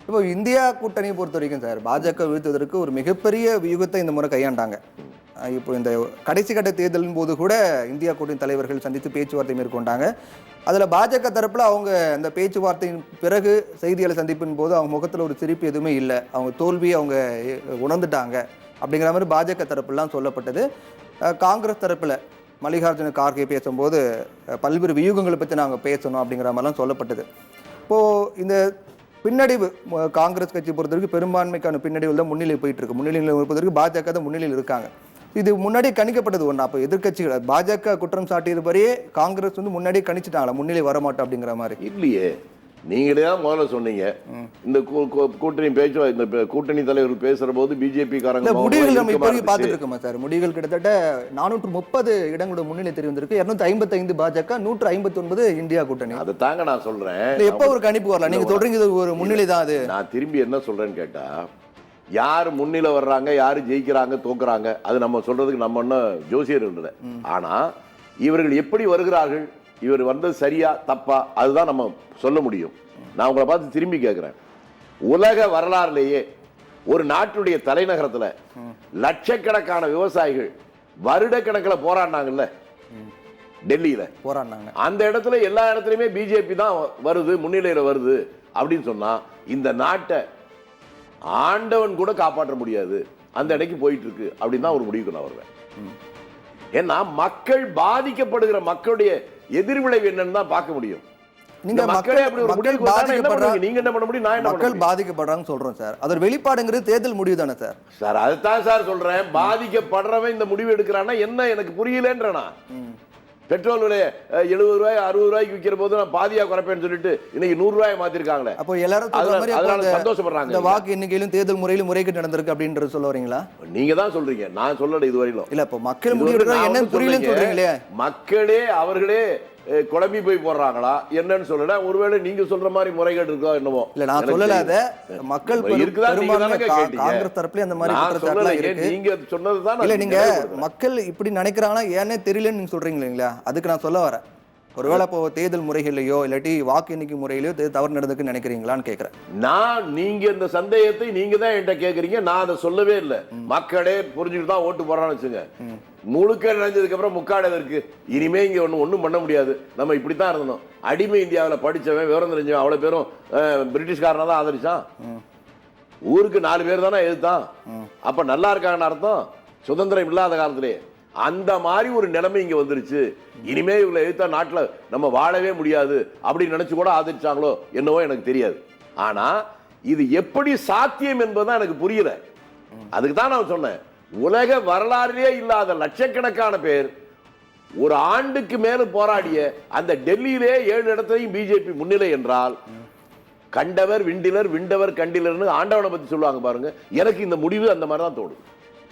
இப்போ இந்தியா கூட்டணியை பொறுத்த வரைக்கும் சார், பாஜக வீழ்த்துவதற்கு ஒரு மிகப்பெரிய வியூகத்தை இந்த முறை கையாண்டாங்க. இப்போ இந்த கடைசி கட்ட தேர்தலின் போது கூட இந்தியா கூட்டணி தலைவர்கள் சந்தித்து பேச்சுவார்த்தை மேற்கொண்டாங்க. அதில் பாஜக தரப்பில் அவங்க அந்த பேச்சுவார்த்தையின் பிறகு செய்தியாளர் சந்திப்பின் போது அவங்க முகத்தில் ஒரு சிரிப்பு எதுவுமே இல்லை. அவங்க தோல்வியை அவங்க உணர்ந்துட்டாங்க அப்படிங்கிற மாதிரி பாஜக தரப்புலாம் சொல்லப்பட்டது. காங்கிரஸ் தரப்பில் மல்லிகார்ஜுன கார்கே பேசும்போது பல்வேறு வியூகங்களை பற்றி நாங்கள் பேசணும் அப்படிங்கிற மாதிரிலாம் சொல்லப்பட்டது. இப்போது இந்த பின்னடைவு காங்கிரஸ் கட்சி பொறுத்தவரைக்கும் பெரும்பான்மைக்கான பின்னடைவில் தான் முன்னிலை போயிட்டு இருக்கு. முன்னிலையில் இருப்பதற்கு பாஜக தான் முன்னிலையில் இருக்காங்க. இது முன்னாடி கணிக்கப்பட்டது ஒன்று. அப்போ எதிர்கட்சிகள் பாஜக குற்றம் சாட்டியதுபடியே காங்கிரஸ் வந்து முன்னாடி கணிச்சிட்டாங்களா முன்னிலை வரமாட்டோம் அப்படிங்கிற மாதிரி? இல்லையே, நீங்களே தான் முதல்ல சொன்னீங்க. இந்த கூட்டணி பேச்சு இந்த கூட்டணி தலைவர்கள் பேசுற போது பிஜேபி காரங்க முடிவுகள் நம்ம இப்போ பார்த்துட்டு இருக்கோமா சார்? முடிவுகள் கிட்டத்தட்ட 430 இடங்களோட முன்னிலை தெரிவிந்திருக்கு. 255 பாஜக, 159 இந்தியா கூட்டணி. அதை தாங்க நான் சொல்றேன். எப்போ ஒரு கணிப்பு வரலாம்? நீங்க சொல்றீங்க இது ஒரு முன்னிலை தான். அது நான் திரும்பி என்ன சொல்றேன்னு கேட்டா, யாரு முன்னிலை வர்றாங்க, யாரு ஜெயிக்கிறாங்க தோக்குறாங்க, அது நம்ம சொல்றதுக்கு நம்ம ஒன்னும் ஜோசியர் இல்லை. ஆனா இவர்கள் எப்படி வருகிறார்கள், இவர் வந்தது சரியா தப்பா, அதுதான் நம்ம சொல்ல முடியும். நான் உங்களை பார்த்து திரும்பி கேட்கிறேன், உலக வரலாறுலேயே ஒரு நாட்டுடைய தலைநகரத்துல லட்சக்கணக்கான விவசாயிகள் வருடக்கணக்கில் போராடினாங்கல்ல, டெல்லியில போராடினாங்க. அந்த இடத்துல எல்லா இடத்துலயுமே பிஜேபி தான் வருது, முன்னிலையில வருது அப்படின்னு சொன்னா இந்த நாட்டை ஆண்டவன் கூட காப்பாற்ற முடியாது, அந்த இடைக்கு போயிட்டு இருக்கு அப்படின்னு தான் ஒரு முடிவுக்கு நான் வருவேன். ஏன்னா மக்கள் பாதிக்கப்படுகிற மக்களுடைய எதிர்விளைவு என்னன்னு தான் பார்க்க முடியும். நீங்க மக்கள் என்ன பண்ண முடியும்? நான் மக்கள் பாதிக்கப்படுறாங்க சொல்றோம் சார். அது ஒரு வெளிப்பாடுங்கிறது தேர்தல் முடிவு தானே சார்? சார் அதுதான் சார் சொல்றேன். பாதிக்கப்படுறவன் இந்த முடிவு எடுக்கிறான்னா என்ன எனக்கு புரியலன்றனா. பெட்ரோல் விலை 70 ரூபாய் 60 ரூபாய்க்கு விற்கிற போது நான் பாதியா குறைப்பேன்னு சொல்லிட்டு இன்னைக்கு 100 ரூபாய் மாத்திருக்காங்களே. அப்போ எல்லாரும் சந்தோஷப்படுறாங்க. இந்த வாக்கு எண்ணிக்கையிலும் தேர்தல் முறையிலும் முறைகேடு நடந்திருக்கு அப்படின்றது சொல்ல வரீங்களா? நீங்க தான் சொல்றீங்க, நான் சொல்லல இதுவரையிலும். இல்ல இப்போ மக்கள் முடிவு என்ன புரியலன்னு சொல்றீங்களே. மக்களே அவர்களே குழம்பி போய் போடுறாங்களா என்னன்னு சொல்லல. ஒருவேளை நீங்க சொல்ற மாதிரி முறைகேடு இருக்கோ என்னவோ. இல்ல நான் சொல்லல. அத மக்கள் காங்கிரஸ் தரப்புல அந்த மாதிரி குற்றச்சாட்டுலாம் இருக்கு. நீங்க சொன்னதுதான். இல்ல நீங்க மக்கள் இப்படி நினைக்கிறாங்களா ஏன்னே தெரியலன்னு நீங்க சொல்றீங்க இல்லைங்களா? அதுக்கு நான் சொல்ல வரேன். ஒருவேளை இப்போ தேர்தல் முறைகளையோ இல்லாட்டி வாக்கு எண்ணிக்கை முறையிலையோ தவறு நடந்துக்குன்னு நினைக்கிறீங்களான்னு கேட்கிறேன். நீங்க இந்த சந்தேகத்தை நீங்க தான் என்கிட்ட கேட்கறீங்க, நான் அதை சொல்லவே இல்லை. மக்களே புரிஞ்சுட்டு தான் ஓட்டு போடுறான்னு வச்சுங்க. முழுக்க நினைஞ்சதுக்கு அப்புறம் முக்காடு இருக்கு. இனிமே இங்க ஒன்றும் பண்ண முடியாது, நம்ம இப்படித்தான் இருந்தோம். அடிமை இந்தியாவில் படிச்சவன் விவரம் தெரிஞ்சவன் அவ்வளவு பேரும் பிரிட்டிஷ்காரனா தான் ஆதரிச்சான். ஊருக்கு 4 பேர் தானே எதிர்த்தான். அப்ப நல்லா இருக்காங்கன்னு அர்த்தம். சுதந்திரம் இல்லாத காலத்திலே அந்த மாதிரி ஒரு நிலைமை இங்க வந்துருச்சு. இனிமே இவங்களை எதிர்த்தா நாட்டுல நம்ம வாழவே முடியாது அப்படின்னு நினைச்சு கூட ஆதரிச்சாங்களோ என்னவோ எனக்கு தெரியாது. ஆனா இது எப்படி சாத்தியம் என்பதுதான் எனக்கு புரியல. அதுக்கு தான் நான் சொன்னேன், உலக வரலாறிலே இல்லாத லட்சக்கணக்கான பேர் ஒரு ஆண்டுக்கு மேல போராடிய அந்த டெல்லியிலே 7 இடத்தையும் பிஜேபி முன்னிலை என்றால், கண்டவர் விண்டிலர் விண்டவர் கண்டிலர்னு ஆண்டவனை பத்தி சொல்லுவாங்க பாருங்க. எனக்கு இந்த முடிவு அந்த மாதிரி தான் தோணுது.